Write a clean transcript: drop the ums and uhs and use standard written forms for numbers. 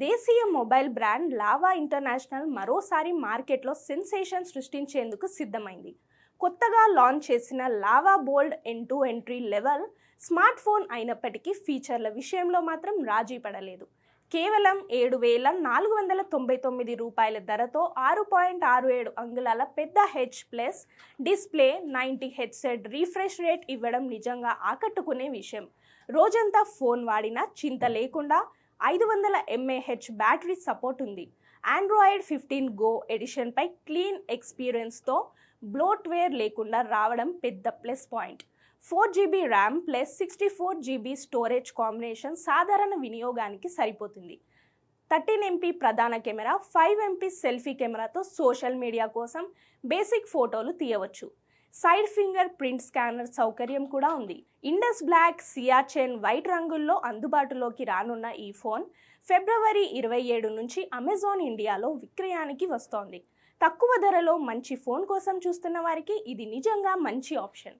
దేశీయ mobile brand lava international మరోసారి మార్కెట్లో సెన్సేషన్ సృష్టించేందుకు సిద్ధమైంది. కొత్తగా లాంచ్ చేసిన లావా బోల్డ్ ఎంట్రీ లెవెల్ స్మార్ట్ ఫోన్ అయినప్పటికీ ఫీచర్ల విషయంలో మాత్రం రాజీ పడలేదు. కేవలం 7,499 రూపాయల ధరతో 6.67 అంగుళాల పెద్ద H+ display, 90 headset refresh rate ఇవ్వడం నిజంగా ఆకట్టుకునే విషయం. రోజంతా ఫోన్ వాడినా చింత లేకుండా 500 mAh బ్యాటరీ సపోర్ట్ ఉంది. ఆండ్రాయిడ్ 15 గో ఎడిషన్పై క్లీన్ ఎక్స్పీరియన్స్తో బ్లోట్వేర్ లేకుండా రావడం పెద్ద plus point. 4GB RAM plus 64GB storage combination సాధారణ వినియోగానికి సరిపోతుంది. 13MP ప్రధాన కెమెరా, 5MP సెల్ఫీ కెమెరాతో సోషల్ మీడియా కోసం బేసిక్ ఫోటోలు తీయవచ్చు. సైడ్ ఫింగర్ ప్రింట్ స్కానర్ సౌకర్యం కూడా ఉంది. ఇండస్ బ్లాక్, సియాచెన్ వైట్ రంగుల్లో అందుబాటులోకి రానున్న ఈ ఫోన్ ఫిబ్రవరి 27 నుంచి అమెజాన్ ఇండియాలో విక్రయానికి వస్తోంది. తక్కువ ధరలో మంచి ఫోన్ కోసం చూస్తున్న వారికి ఇది నిజంగా మంచి ఆప్షన్.